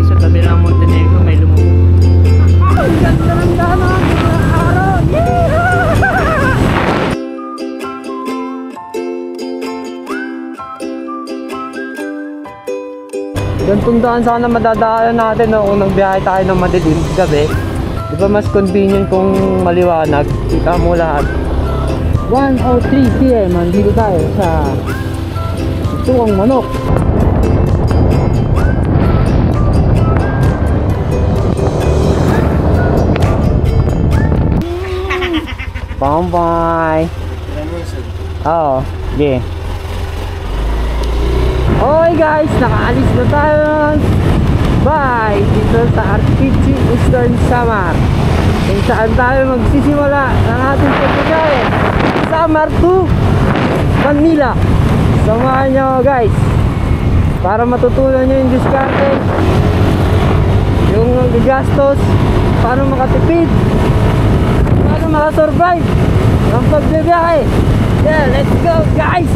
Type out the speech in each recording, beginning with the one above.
sa tabi ng Montenegro may lumubog. Ang ganda ng daanan ng araw! Gantong daan sana madadaanan natin, no, kung nagbiyahe tayo ng madilim gabi. Di ba mas convenient kung maliwanag? Kita mo lahat. 1:03 PM, andito tayo sa Tukang Manok. Bye. Oo, sige. Okay guys, nakaalis na tayo. Bye! Dito sa RPG Eastern Samar, kung saan tayo magsisimula ng ating pagbigahe. Samar to Manila. Samahan nyo guys para matutunan nyo yung diskarte, yung gastos, paano makatipid, paano makasurvive ng pagbibiyahe. Yeah, let's go guys!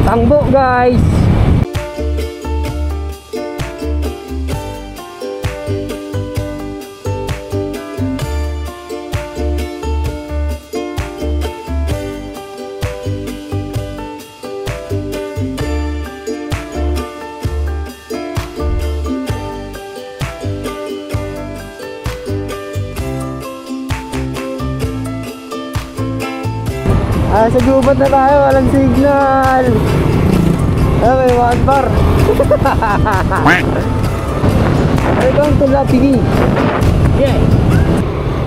Tangbo guys! Sa gubat na tayo, walang signal. May one bar. Welcome to Lapigi. Yeah.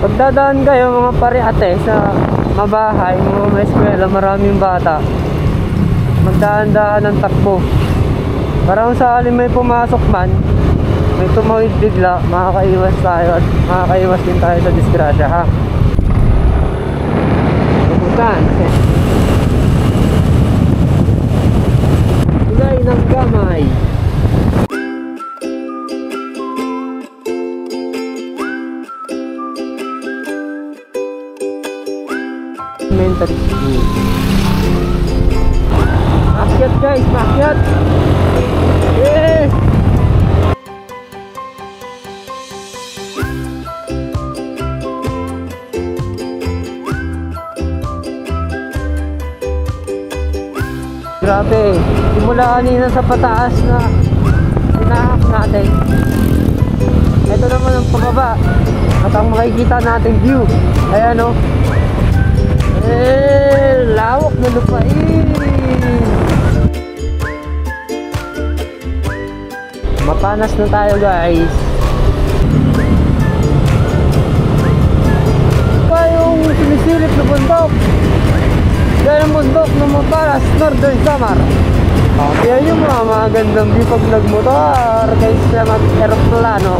Pagdadaan kayo mga pare-ate sa mabahay, mga may eskwela, maraming bata, magdaan-daan ng takbo. Para kung sakali may pumasok man, may tumawid bigla, makakaiwas tayo at makakaiwas din tayo sa disgrasya, ha? Tulay ng gamay. Elementary school. Makyat guys, makyat. Yeah. Grabe, simula kanina sa pataas na sinahak natin. Ito naman ang pababa at ang makikita nating view. Ayan o. Lawak na lupain. Mapanas na tayo guys. Pa yung sinisilip na bundok. Dahil ang bundok ng Maparas, Northern Samar. Yan yung mga magandang view pag nagmotor kaysa mag-aeroplano.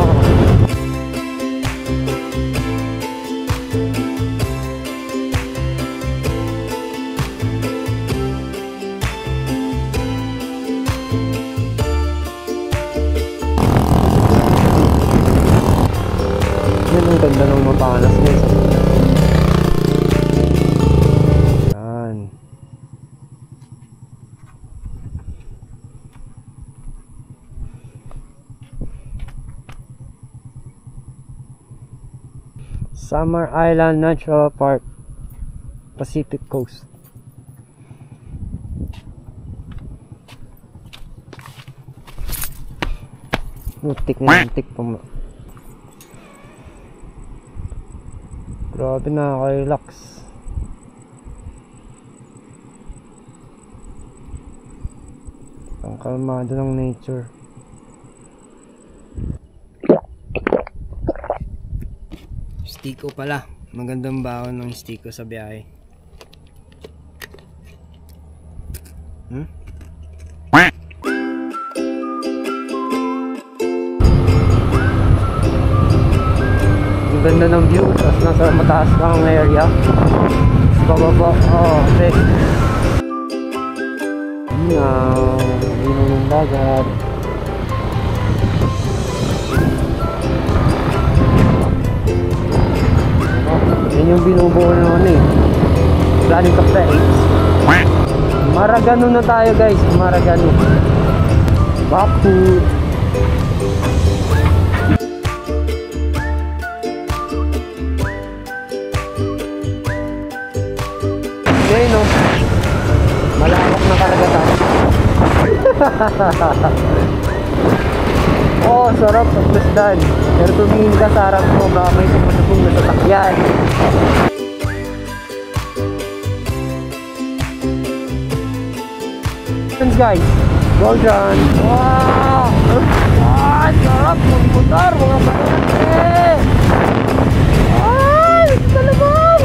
Yan ang ganda ng Maparas guys. Samar Island Natural Park, Pacific Coast. Muntik na muntik pa mo. Grabe, nakaka-relax. Ang kalmado ng nature. Stiko pala, magandang baon ng stiko sa biyahe. Ang ganda ng view, tapos nasa mataas pang area. Sa bababa, okay. Lino ng dagat. Yan yung binubuo na ano eh, Planning of the Apes. Maragano na tayo guys, Maragano. Baku. Ngayon no, malawak na karagatan. Oh, sarap ang tusdan. Pero tumingin ka sa harap mo, baka may sumusubong na sasakyan. Guys, gold run. Wow! Ah, sarap ng motor, mga pare. Ay, talabang!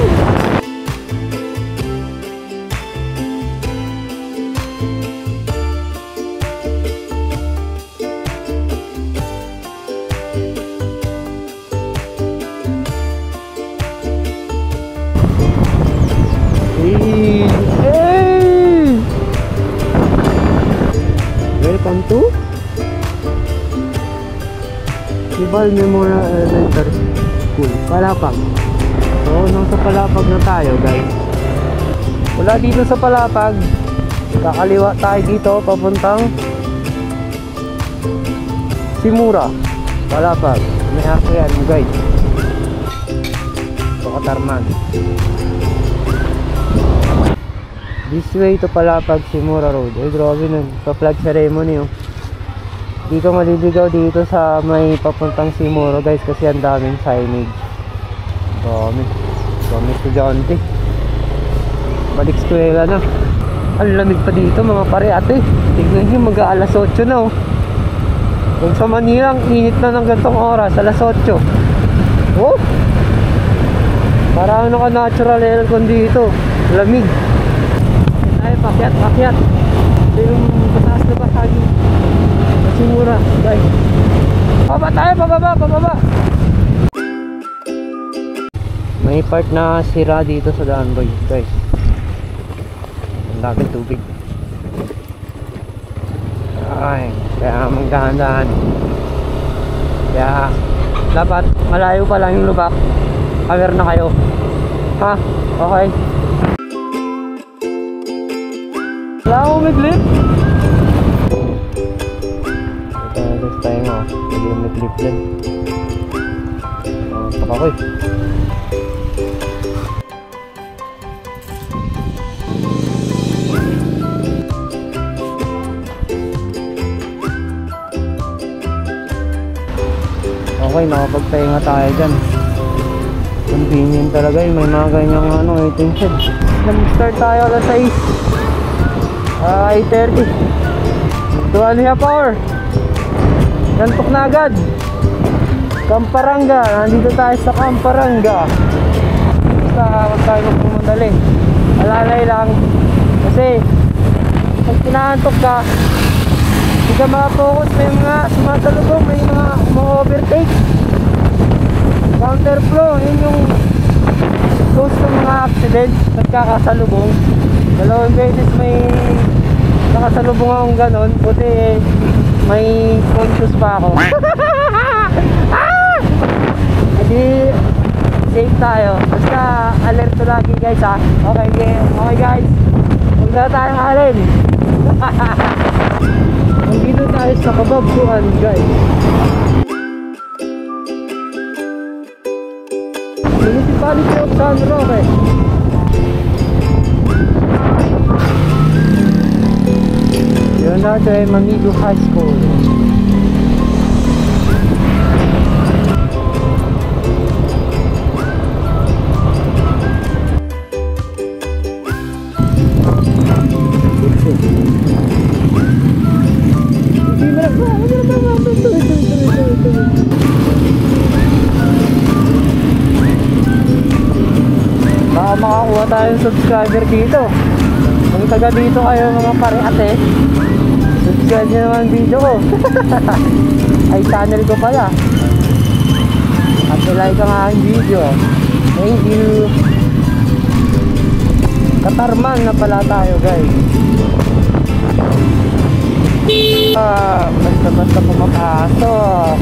Welcome to Sibal Memorial Elementary School, Palapag. So, nasa Palapag na tayo, guys. Wala dito sa Palapag. Kakaliwa tayo dito, papuntang Simura, Palapag. May ako yan, guys. So, Katarman. This way to Palapag, Simura Road. Ay, grabe nun. Pa-flag ceremony, oh. Di ka maliligaw dito sa may papuntang Simura, guys, kasi ang daming signage. Dami estudyante. Balik eskwela na. Ang lamig pa dito, mga pare ate. Tignan nyo, mag-aalas 8 na, oh. Kung sa Manila, ang init na ng gantong oras, alas 8. Oh! Parang naka-natural aircon dito. Lamig. Ay, pakyat. Ito yung pataas na bahagi. Simura, guys. Pababa tayo, pababa. May part na sira dito sa daan, guys. Ang daming tubig. Ay, kaya magdahan-dahan. Kaya, dapat malayo pa lang yung lubak. Aware na kayo. Ha? Okay. Wala akong may-clip. Ito, guys, tayo nga. Hindi yung may-clip din. Pakakoy. Okay, nakapagpahinga tayo dyan. Convenient talaga yun. May mga ganyang waiting shed. Nag-start tayo alas 6. 8:30. 2.5 hour. Nantok na agad. Kamparanga. Nandito tayo sa Kamparanga. Basta huwag tayo magpumadali. Alalay lang. Kasi pag pinaantok ka, hindi ka makapokus. May mga sumasalubong. May mga overtake. Counterflow. Yun yung cause ng mga accident. Nagkakasalubong. Dalawang beses may nakasalubong akong ganon. Buti may conscious pa ako. Hindi safe tayo. Basta alerto lagi, guys, ha. Okay guys, huwag na tayong alin. Nandito tayo sa Kababsuan, guys. Municipality of San Roque. Yun natin ay Mamigo High School. Baka makakuha tayong subscriber dito. Kung taga dito kayo mga pare ate, subscribe nyo naman video ko. Ay channel ko pala. At like ang aking video. Thank you. Katarman na pala tayo, guys. Basta pumapasok.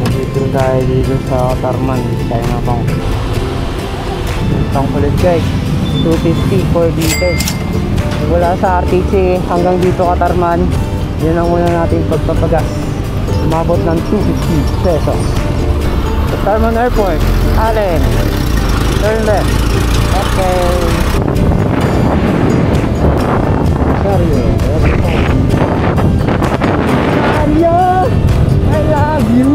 Dito tayo dito sa Katarman. Tayo na bang kulit, guys. 250 4 liters. Mula sa RTC hanggang dito Katarman, yun ang muna natin pagpapagas. Umabot ng 250 pesos. Katarman Airport, Allen. Turn left. Okay. Mario, I love you.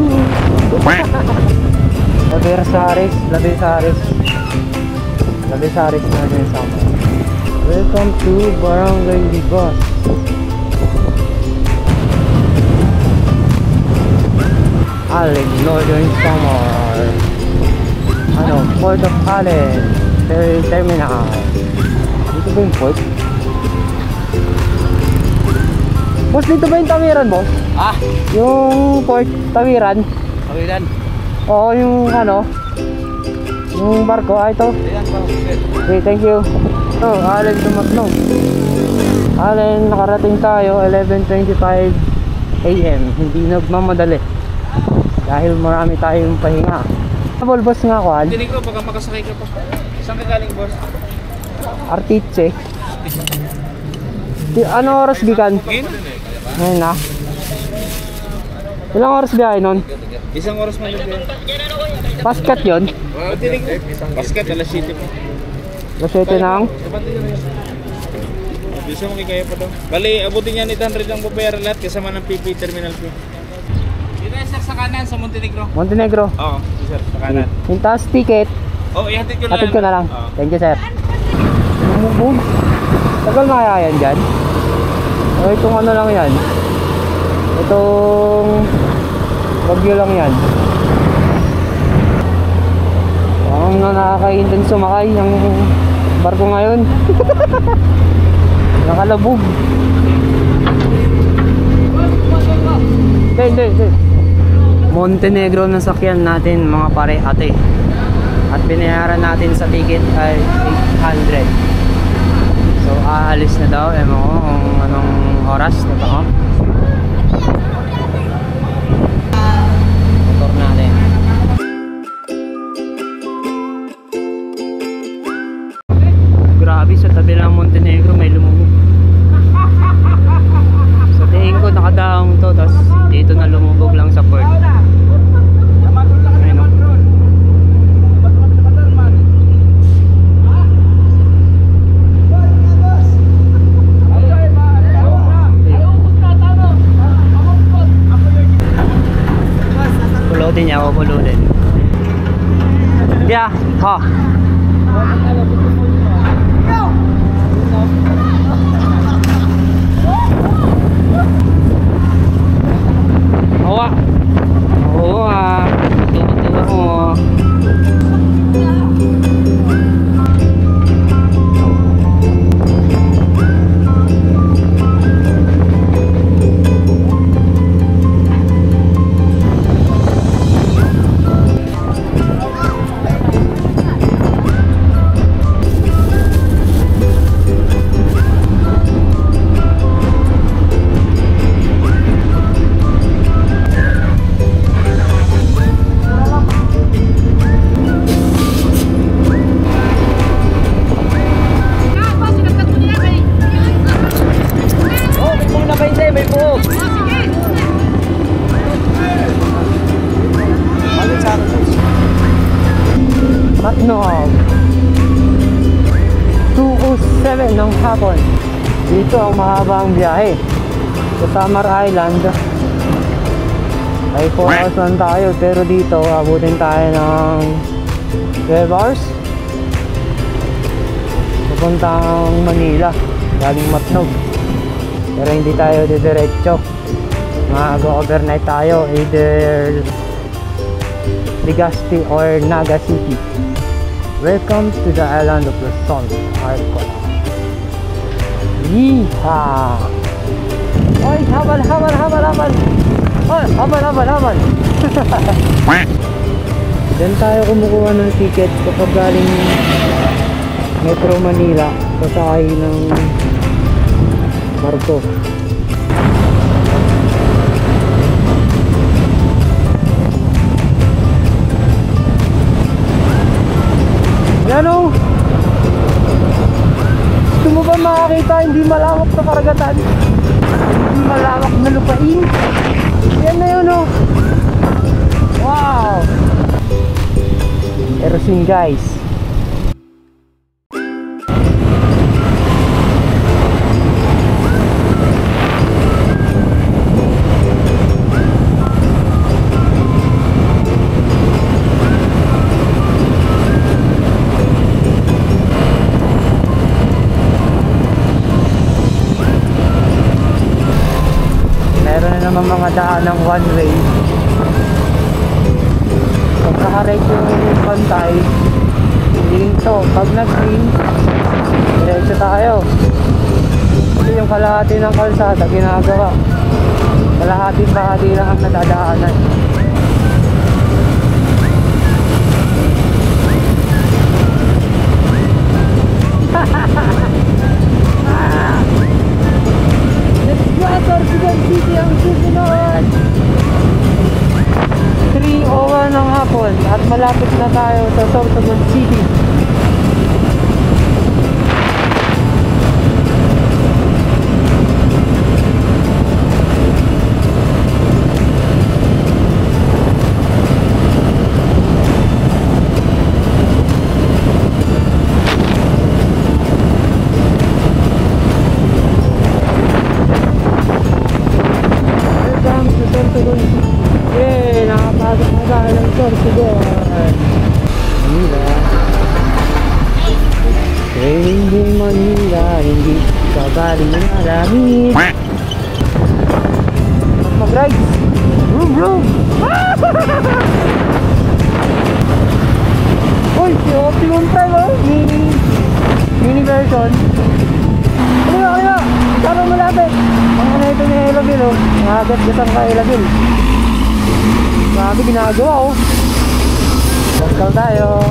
Labesaris na din sama. Welcome to Barangay Libas. Allen, Northern Samar. Port of Allen. Ferry Terminal. Dito ba yung port? Boss, dito ba yung tawiran, boss? Ah, Yung port, tawiran? kawilan. Oo, yung yung barko, ito. Ayan pa. Okay, thank you. Allen tumatnog. Allen, nakarating tayo 11:25 AM. Hindi nagmamadali. Dahil marami tayong pahinga. Boss nga ko, Tinig ko, baka makasakay ka pa. Saan ka galing, boss? Artiche. Ano oras bikan? Ngayon na. Ilang oras biyahe nun? Isang oras man yung biyahe. Paskat yun? Tinig ko. Basket, alas 7 pa. Lasete nang? Bisa mo kaya pa daw. Bali, abutin niya 800 ang babayaran lahat kasama ng PP Terminal Fee. Dito sir sa kanan sa Montenegro. Montenegro. Oo, sir sa kanan. Yung taas ticket, Oh, ihatid ko na hatid ko na lang. Oo. Thank you, sir. Bumubog. Tagal na kaya yan dyan? O itong ano lang yan? Itong bagyo lang yan. Ang nakakaintend sumakay ng barko ngayon. Nakalabog. Hindi. Montenegro na sakyan natin mga pare ate. At binayaran natin sa ticket ay 800. So aalis na daw. Ewan ko kung anong oras. Dito ko. Motor natin. Grabe, sa tabi ng Montenegro may lumubog. Sa tingin ko nakadaong to, tapos dito na lumubog lang sa port. Ayun, no? Pulutin niya ako, pulutin. Yeah, ha. Oo. Oo ah. Tuwa ko. Matnog 2:07 ng hapon. Dito ang mahabang biyahe sa Samar Island. Ay 4 hours lang tayo, pero dito abutin tayo ng 12 hours papuntang Manila galing Matnog. Pero hindi tayo didiretso, mag-overnight tayo either Legazpi or Naga City. Welcome to the island of Luzon, Arcon. Yeehaw! Oy, habal! Oy, habal! Diyan tayo kumukuha ng ticket kapag galing Metro Manila, pasakay ng barko. Yan o. Gusto mo ba makita, hindi malawak na karagatan, hindi malawak na lupain. Yan na yun oh. Wow. Erosin guys. Naman mga daan ng one way. Pag naka-right yung pantay, green to. Pag nag-green, diretso tayo. Kasi yung kalahati ng kalsada ginagawa, kalahati bahagi lang ang nadadaanan. Sorsogon City ang susunod. 3:01 ng hapon at malapit na tayo sa Sorsogon City. Yay! Nakapasok na tayo ng Sorsogon Manila. Hindi Manila, hindi kabali ng alamit. Mag-ride! Vroom vroom! Uy! Si Optimum Prime oh! Mini version. Kaya! Sama malapit! Ang ano ito ni Elagil oh. Nakagat-gatan ka Elagil. Grabe ginagawa oh. Pascal tayo.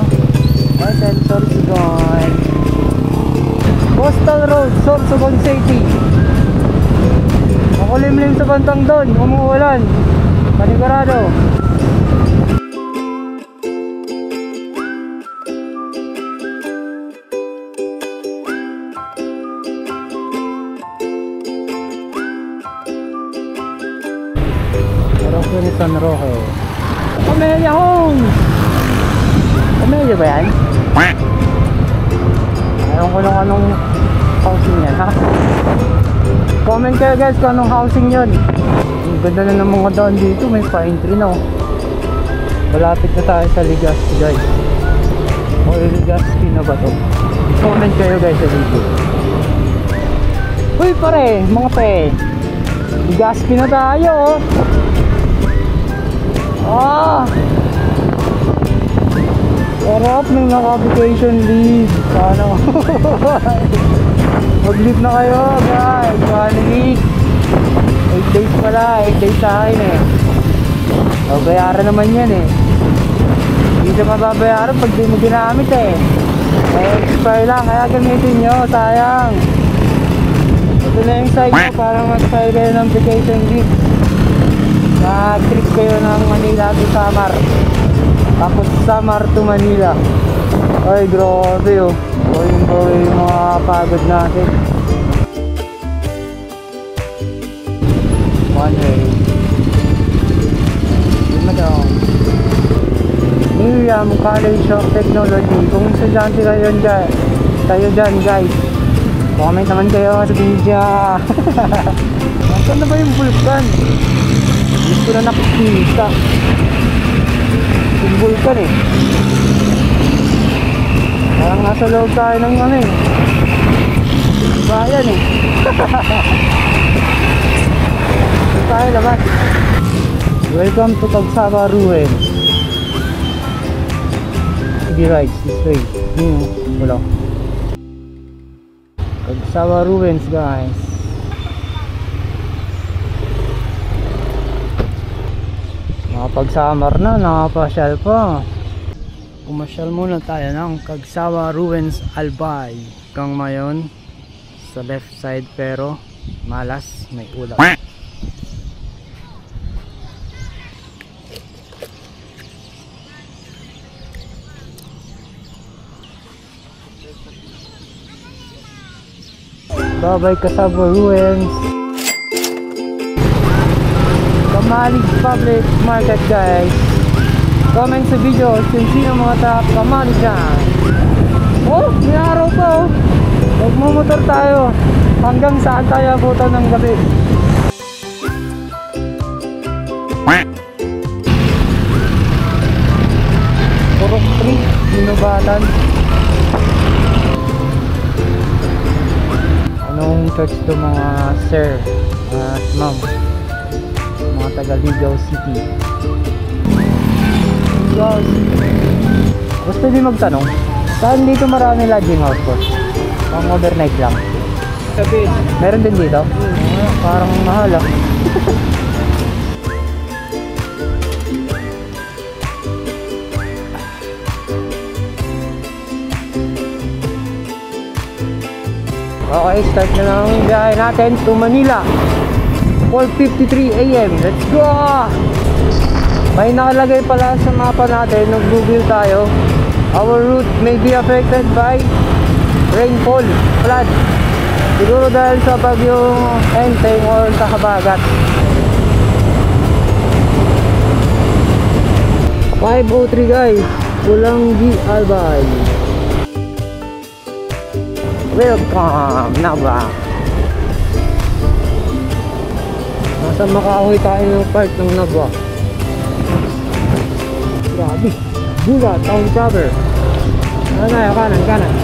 Hotel Sorsogon. Coastal Road, Sorsogon City. Makulimlim sa bantang doon. Umuulan. Panigurado. San Roque. Camellia Homes! Camellia ba yan? Ayaw ko nung anong housing yan ha? Comment kayo guys kung anong housing yun. Ang ganda na ng mga daan dito. May pine tree na oh. Malapit na tayo sa Legazpi guys. O Legazpi na ba to? Comment kayo guys sa video. Uy pare, mga pe, Legazpi na tayo oh. Ah! Sarap ng naka-vacation leave. Sana mag-leave na kayo guys. 1 week 8 days pala, 8 days sa akin eh. O, bayaran naman yan eh. Hindi siya mababayaran pag di mo ginamit eh. Expire lang, kaya gamitin nyo, sayang. Ito na yung site mo para mag-file kayo ng vacation leave. Nag-trip kayo ng Manila to Samar, tapos Samar to Manila. Ay grabe oh. Going yung mga pagod natin. One way. Madam Miriam College of Technology. Kung estudyante kayo dyan guys, comment naman kayo sa video. Saan na ba yung vulkan? Gusto na nakikita yung vulkan eh. Parang nasa loob tayo ng ano eh, bayan eh. Dito tayo labas. Welcome to Cagsawa Ruins. Sige rides this way. Wala. Cagsawa Ruins guys. Nakapag-summer na, nakapasyal pa. Pumasyal muna tayo ng Cagsawa Ruins Albay. Hanggang ngayon sa left side pero malas, may ulan. Babay Casabo Ruins. Kamalig Public Market guys. Comment sa video kung sino mga kamalig dyan. Oh, may araw pa oh. Magmumotor tayo. Hanggang saan tayo abutan ng gabi. Purok 3, Binubatan. Anong church to mga sir at ma'am? Mga taga Ligaw City. Guys, mas pwede magtanong, saan dito marami lodging house po? Pang overnight lang. Sabi. Meron din dito? Parang mahal ah. Okay, start na lang ang biyahe natin to Manila. 4:53 AM. Let's go! May nakalagay pala sa mapa natin, nag-google tayo. Our route may be affected by rainfall, flood. Siguro dahil sa bagyong Enteng or sa Habagat. 5:03 guys, Pulangi Albay. Welcome, Nava. Nasa Makahoy tayo ng part ng Nava. Grabe, Bula, Town Proper. Ano na yun, kanan.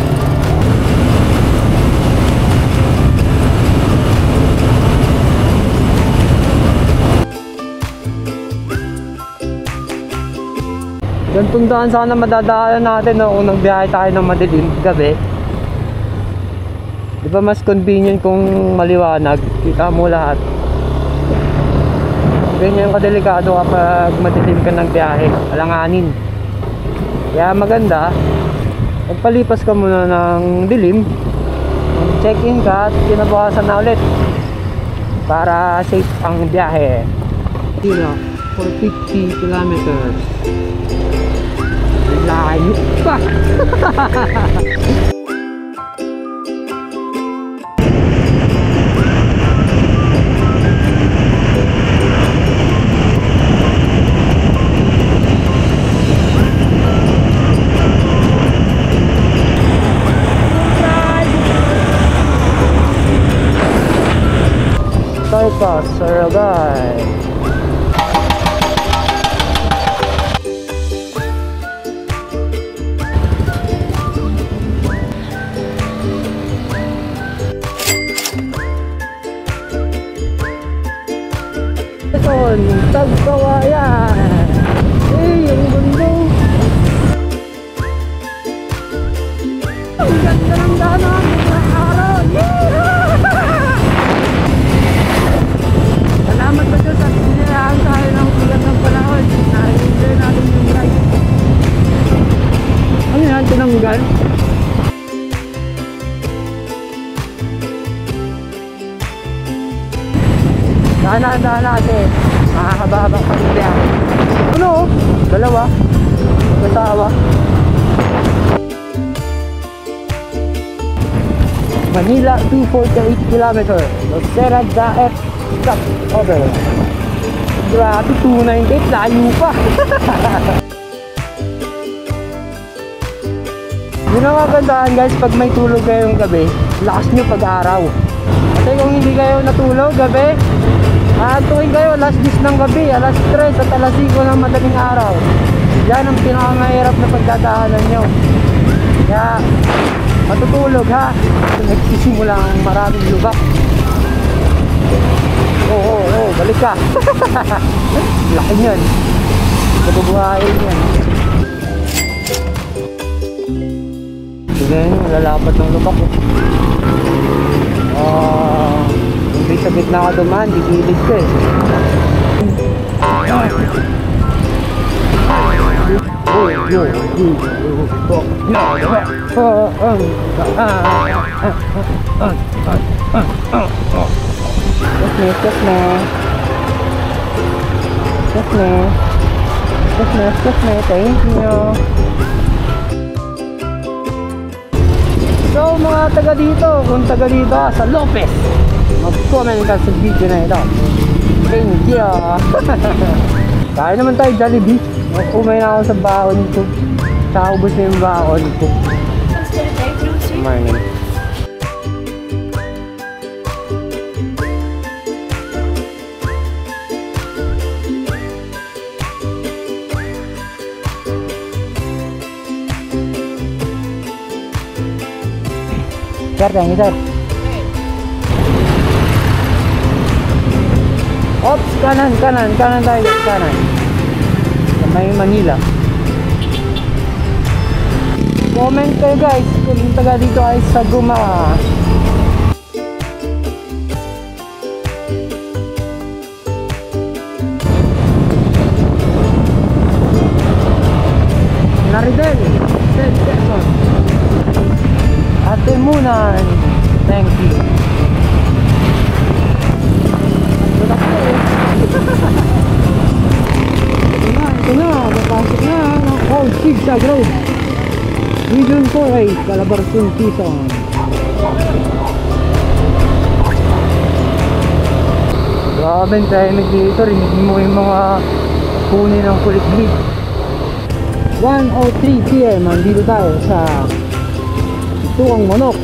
Gantong daan sana madadaanan natin no, kung nagbiyahe tayo ng madilim gabi. Di ba mas convenient kung maliwanag, kita mo lahat. Ganyan kadelikado kapag madilim ka ng biyahe, alanganin. Kaya maganda, magpalipas ka muna ng dilim, check-in ka at kinabukasan na ulit para safe ang biyahe. Dito, for 50 kilometers. Layo pa! Bypass, Saragay. Ito, Tagkawayan. Yung gundo. Ang ganda ng daanan ng araw. Salamat pa Diyos at sinayaan tayo ng ulat ng panahon. Na-enjoy natin yung ride. Ano yan? Tinanggal? Dahan natin. Mahahaba-habang pamilya. Ano? Dalawa. Kasawa. Manila 248 km. Logsera Daet. Stop over. Grabe, 298, layo pa. Yun ang magandaan guys, pag may tulog kayong gabi, lakas nyo pag-araw. Kasi kung hindi kayo natulog gabi, tuwing kayo alas 10 ng gabi, alas 3 at alas 5 ng madaling araw. Yan ang pinakamahirap na pagdadaanan nyo. Kaya matutulog ha, nagsisimula ang maraming lubak. Oo, balik ka. Laki nyan. Kabubuhayin yan. Tignan nyo, lalapat ng lubak hindi sa gitna ka dumaan, gigilid ka eh. Thank you. So mga taga dito, kung taga dito ka sa Lopez, mag-comment ka sa video na ito. Thank you. Kaya naman tayo Jollibee. Umay na ako sa baon ko. Saka ubos na yung baon ko. Morning. Sir, thank you sir. Ops, kanan tayo, kanan. Sa may Manila. Comment kayo guys kung taga dito ay sa Guma. Naridel, Ted Quezon. Ate Munan, thank you. Ito na, papasok na ng Old Zigzag Road. Region 4 ay Calabarzon, Quezon. Grabe tayo dito, rinig mo yung mga punin ng kulit-lit. 1:03 PM, nandito tayo sa Tuwang Manok.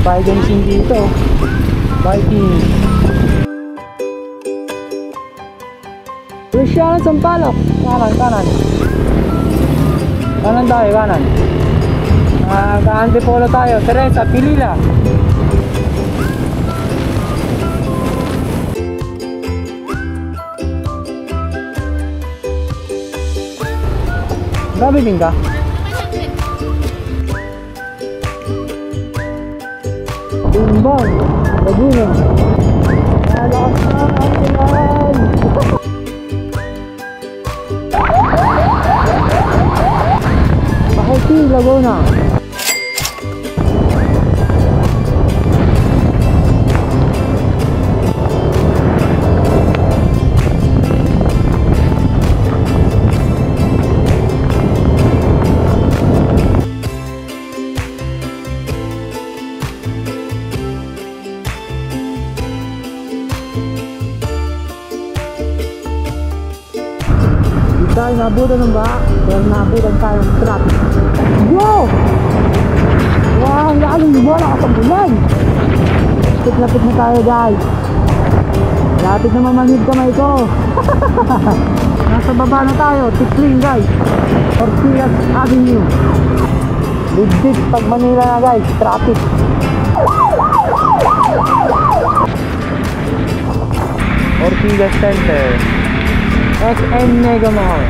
May biking dito. Biking. Luciano Sampaloc. Kanan. Kanan tayo, kanan. Ka-antipolo tayo. Teresa, Pilila. Grabe din ka? Tumbang, Laguna. Nalakas na ang ulan. Pakiti, Laguna. Tayo nabutan ng ba? Pero nabutan tayo ng traffic. Wow! Wow! Ang laking lumola ka sa bulan! Lapit na tayo guys. Lapit na mamanhid kamay ko. Nasa baba na tayo. Tikling guys. Ortigas Avenue. Legit pag Manila na guys. Traffic. Ortigas Center. SM Mega Mall.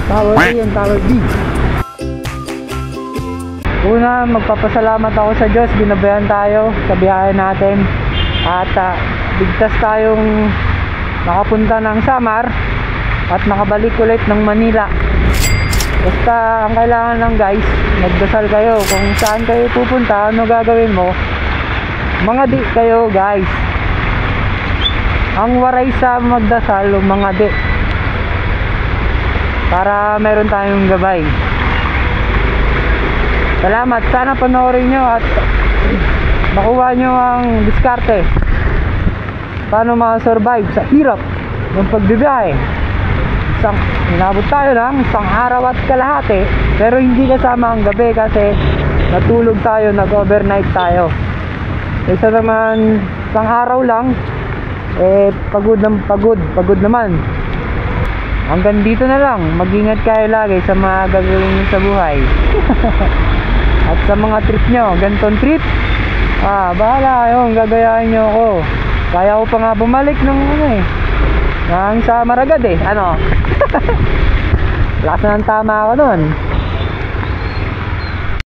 Tower A and Tower B. Una, magpapasalamat ako sa Diyos. Binabayan tayo sa biyahe natin. At bigtas tayong nakapunta ng Samar at nakabalik ulit ng Manila. Basta ang kailangan lang guys, magdasal kayo. Kung saan kayo pupunta, ano gagawin mo, mga di kayo guys. Ang waray sa magdasal, mga di, para meron tayong gabay. Salamat, sana panoorin nyo at makuha nyo ang diskarte paano makasurvive sa hirap ng pagbibiyahe. Inabot tayo ng isang araw at kalahati, pero hindi kasama ang gabi kasi natulog tayo, nag-overnight tayo. Isa naman isang araw lang, pagod naman. Hanggang dito na lang. Mag-ingat kayo lagi sa mga gagawin nyo sa buhay. At sa mga trip nyo, ganitong trip, bahala kayo, gagayahin nyo ako. Kaya ko pa nga bumalik ng sa Maragad ano. Lakas na ng tama ako nun.